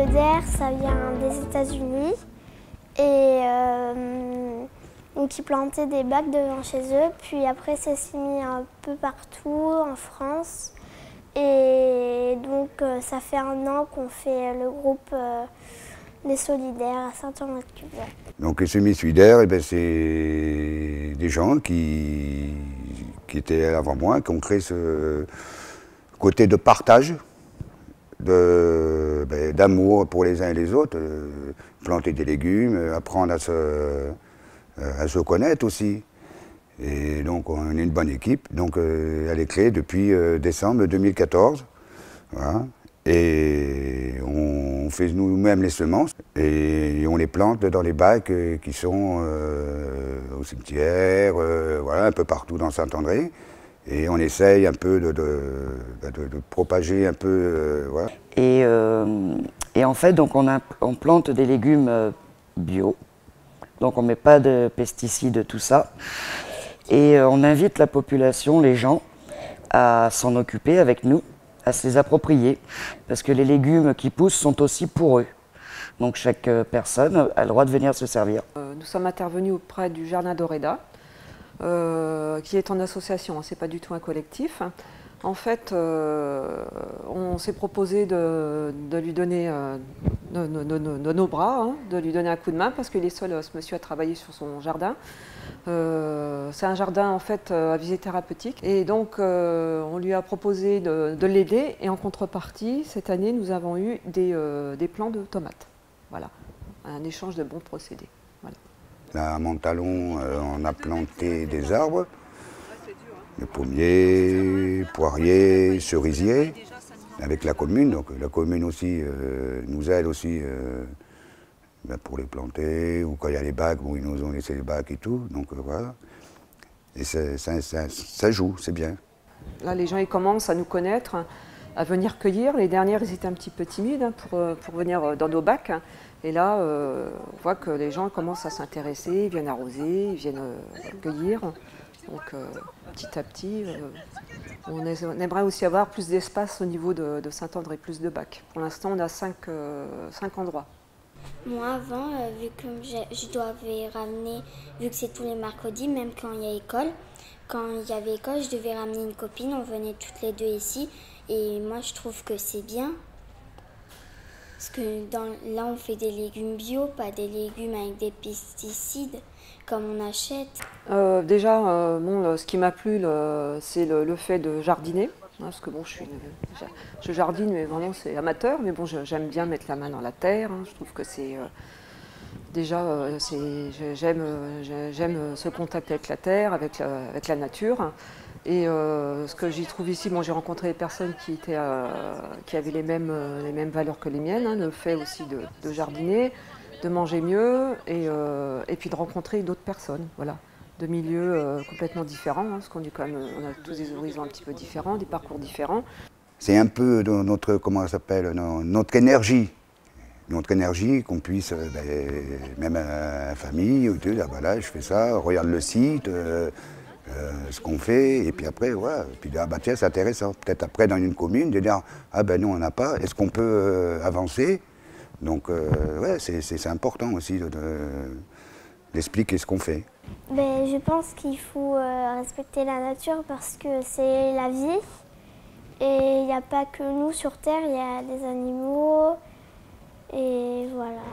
solidaire, ça vient des États-Unis. Et donc ils plantaient des bacs devant chez eux, puis après ça s'est mis un peu partout en France. Et donc ça fait 1 an qu'on fait le groupe des solidaires à Saint-André-de-Cuvier. Donc les semis-solidaires, c'est des gens qui étaient avant moi, qui ont créé ce côté de partage, d'amour pour les uns et les autres, planter des légumes, apprendre à se connaître aussi. Et donc on est une bonne équipe. Donc elle est créée depuis décembre 2014. Voilà. Et on fait nous-mêmes les semences et on les plante dans les bacs qui sont au cimetière, voilà, un peu partout dans Saint-André. Et on essaye un peu de propager un peu. Voilà. Et en fait, donc on plante des légumes bio. Donc on ne met pas de pesticides, tout ça. Et on invite la population, les gens, à s'en occuper avec nous, à se les approprier. Parce que les légumes qui poussent sont aussi pour eux. Donc chaque personne a le droit de venir se servir. Nous sommes intervenus auprès du Jardin d'Oreda, qui est en association, ce n'est pas du tout un collectif. En fait, on s'est proposé de lui donner de nos bras, de lui donner un coup de main, parce qu'il est seul, ce monsieur a travaillé sur son jardin. C'est un jardin en fait à visée thérapeutique, et donc on lui a proposé de l'aider, et en contrepartie, cette année, nous avons eu des plants de tomates. Voilà, un échange de bons procédés. Voilà. Là, à Montalon, on a planté des arbres. Le pommier, poirier, cerisier, avec la commune. Donc la commune aussi nous aide aussi pour les planter, ou quand il y a les bacs, bon, ils nous ont laissé les bacs et tout. Donc voilà. Et ça joue, c'est bien. Là, les gens ils commencent à nous connaître, à venir cueillir. Les dernières, ils étaient un petit peu timides pour venir dans nos bacs. Et là, on voit que les gens commencent à s'intéresser, ils viennent arroser, ils viennent cueillir. Donc petit à petit, on aimerait aussi avoir plus d'espace au niveau de Saint-André, plus de bacs. Pour l'instant, on a 5 endroits. Moi avant, vu que je devais ramener, vu que c'est tous les mercredis, même quand il y a école, quand il y avait école, je devais ramener une copine, on venait toutes les deux ici. Et moi je trouve que c'est bien. Parce que là on fait des légumes bio, pas des légumes avec des pesticides comme on achète. Déjà, ce qui m'a plu, c'est le fait de jardiner. Parce que bon, je jardine, mais vraiment c'est amateur. Mais bon, j'aime bien mettre la main dans la terre. Je trouve que c'est j'aime ce contact avec la terre, avec la nature. Et ce que j'y trouve ici, bon, j'ai rencontré des personnes qui avaient les mêmes valeurs que les miennes. Le fait aussi de jardiner, de manger mieux, et puis de rencontrer d'autres personnes. Voilà. De milieux complètement différents, parce qu'on on a tous des horizons un petit peu différents, des parcours différents. C'est un peu notre, comment ça s'appelle, notre énergie qu'on puisse, même à la famille, voilà, je fais ça, regarde le site, ce qu'on fait, et puis après, voilà, puis bah tiens, c'est intéressant. Peut-être après dans une commune, de dire, ah ben non, on n'a pas, est-ce qu'on peut avancer? Donc, ouais, c'est important aussi d'expliquer ce qu'on fait. Ben, je pense qu'il faut respecter la nature parce que c'est la vie. Et il n'y a pas que nous sur Terre, il y a des animaux. Et voilà.